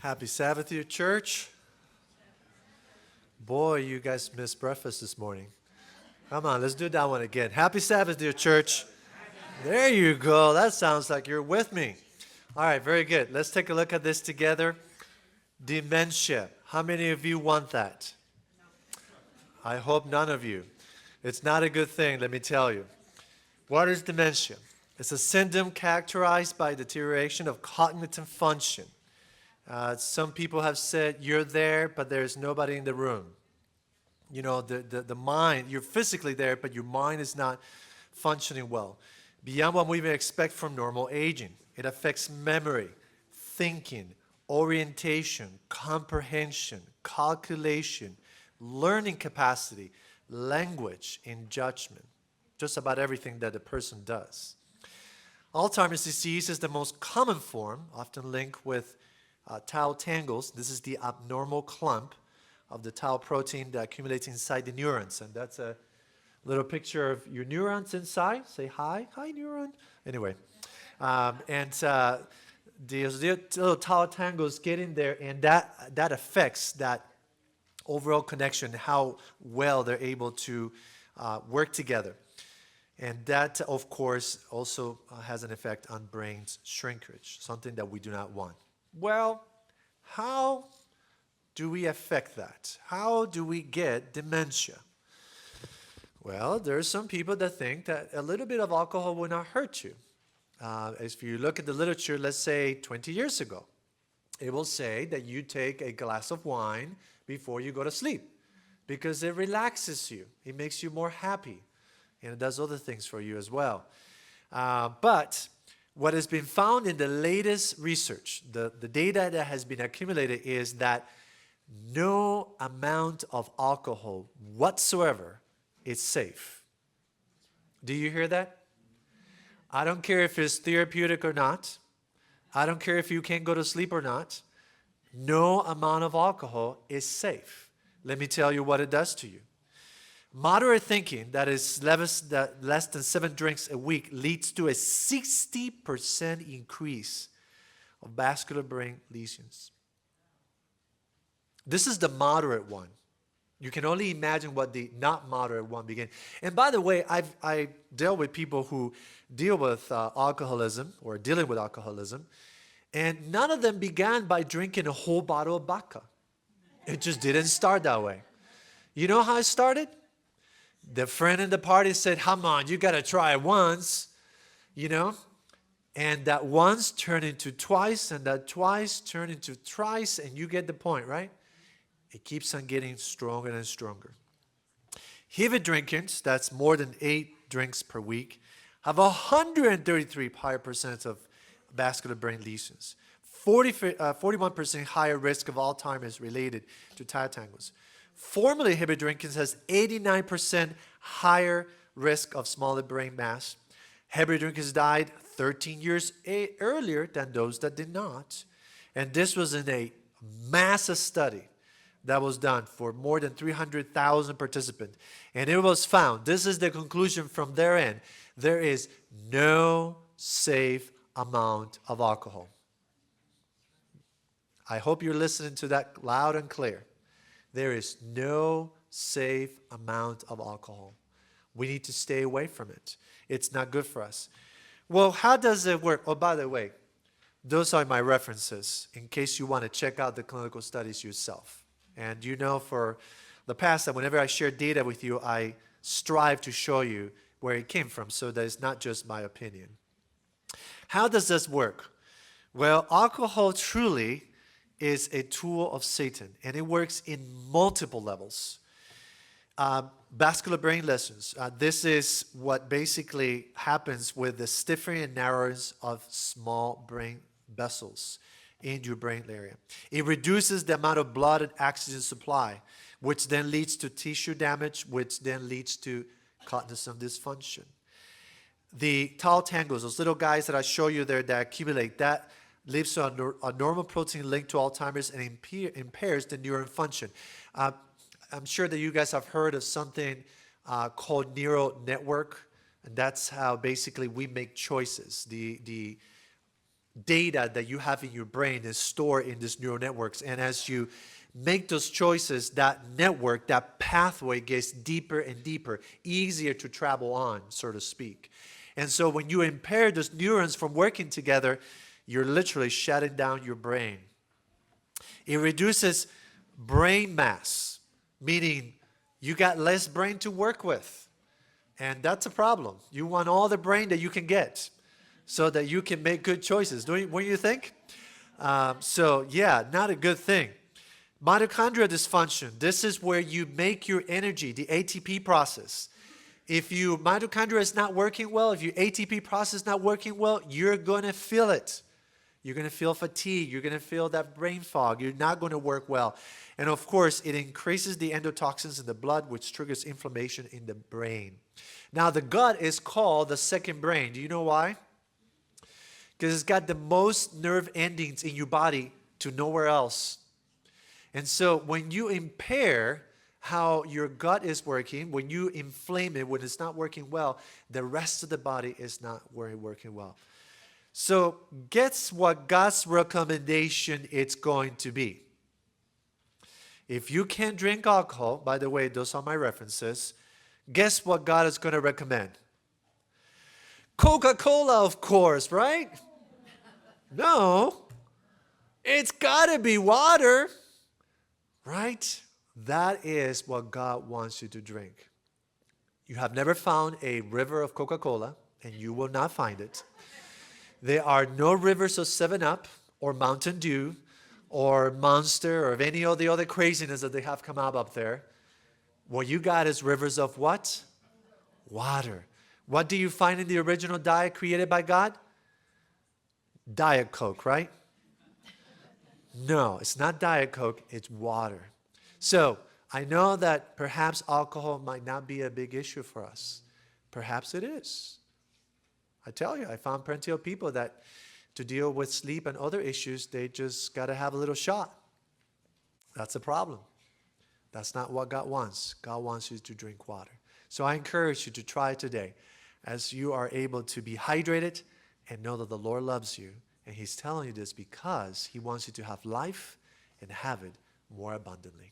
Happy Sabbath to your church. Boy, you guys missed breakfast this morning. Come on, let's do that one again. Happy Sabbath to your church. There you go. That sounds like you're with me. All right, very good. Let's take a look at this together. Dementia. How many of you want that? I hope none of you. It's not a good thing, let me tell you. What is dementia? It's a syndrome characterized by deterioration of cognitive function. Some people have said you're there, but there's nobody in the room. You know, the mind, you're physically there, but your mind is not functioning well. Beyond what we may expect from normal aging. It affects memory, thinking, orientation, comprehension, calculation, learning capacity, language, and judgment. Just about everything that a person does. Alzheimer's disease is the most common form, often linked with tau tangles. This is the abnormal clump of the tau protein that accumulates inside the neurons. And that's a little picture of your neurons inside. Say hi. Hi, neuron. Anyway. The little tau tangles get in there, and that affects that overall connection, how well they're able to work together. And that, of course, also has an effect on brain's shrinkage, something that we do not want. Well, how do we affect that? How do we get dementia? Well, there are some people that think that a little bit of alcohol will not hurt you. If you look at the literature, let's say 20 years ago, it will say that you take a glass of wine before you go to sleep because it relaxes you. It makes you more happy, and it does other things for you as well. But what has been found in the latest research, the data that has been accumulated, is that no amount of alcohol whatsoever is safe. Do you hear that? I don't care if it's therapeutic or not. I don't care if you can't go to sleep or not. No amount of alcohol is safe. Let me tell you what it does to you. Moderate thinking, that is less than 7 drinks a week, leads to a 60% increase of vascular brain lesions. This is the moderate one. You can only imagine what the not moderate one begins. And by the way, I dealt with people who deal with alcoholism or dealing with alcoholism, and none of them began by drinking a whole bottle of vodka. It just didn't start that way. You know how it started? The friend in the party said, come on, you got to try it once, you know. And that once turned into twice, and that twice turned into thrice, and you get the point, right? It keeps on getting stronger and stronger. Heavy drinkers, that's more than 8 drinks per week, have 133 higher percent of vascular brain lesions, 41% higher risk of Alzheimer's related to tau tangles. Formerly, heavy drinkers has 89% higher risk of smaller brain mass. Heavy drinkers died 13 years earlier than those that did not. And this was in a massive study that was done for more than 300,000 participants. And it was found, this is the conclusion from their end, there is no safe amount of alcohol. I hope you're listening to that loud and clear. There is no safe amount of alcohol. We need to stay away from it. It's not good for us. Well, how does it work? Oh, by the way, those are my references in case you want to check out the clinical studies yourself. And you know for the past that whenever I share data with you, I strive to show you where it came from so that it's not just my opinion. How does this work? Well, alcohol truly is a tool of Satan, and it works in multiple levels. Vascular brain lesions. This is what basically happens with the stiffening and narrowing of small brain vessels in your brain area. It reduces the amount of blood and oxygen supply, which then leads to tissue damage, which then leads to cognitive dysfunction. The tau tangles, those little guys that I show you there that accumulate, that leads to a normal protein linked to Alzheimer's and impairs the neuron function. I'm sure that you guys have heard of something called neural network, and that's how basically we make choices. The data that you have in your brain is stored in these neural networks. And as you make those choices, that network, that pathway gets deeper and deeper, easier to travel on, so to speak. And so when you impair those neurons from working together, you're literally shutting down your brain. It reduces brain mass, meaning you got less brain to work with. And that's a problem. You want all the brain that you can get so that you can make good choices. Don't you think? So yeah, not a good thing. Mitochondrial dysfunction. This is where you make your energy, the ATP process. If your mitochondria is not working well, if your ATP process is not working well, you're going to feel it. You're going to feel fatigue. You're going to feel that brain fog. You're not going to work well. And of course, it increases the endotoxins in the blood, which triggers inflammation in the brain. Now, the gut is called the second brain. Do you know why? Because it's got the most nerve endings in your body to nowhere else. And so when you impair how your gut is working, when you inflame it, when it's not working well, the rest of the body is not working well. So guess what God's recommendation it's going to be? If you can't drink alcohol, by the way, those are my references, guess what God is going to recommend? Coca-Cola, of course, right? No, it's got to be water, right? That is what God wants you to drink. You have never found a river of Coca-Cola, and you will not find it. There are no rivers of 7-Up or Mountain Dew or Monster or any of the other craziness that they have come up there. What you got is rivers of what? Water. What do you find in the original diet created by God? Diet Coke, right? No, it's not Diet Coke, it's water. So, I know that perhaps alcohol might not be a big issue for us. Perhaps it is. I tell you, I found plenty of people that to deal with sleep and other issues, they just got to have a little shot. That's a problem. That's not what God wants. God wants you to drink water. So I encourage you to try today as you are able to be hydrated and know that the Lord loves you. And He's telling you this because He wants you to have life and have it more abundantly.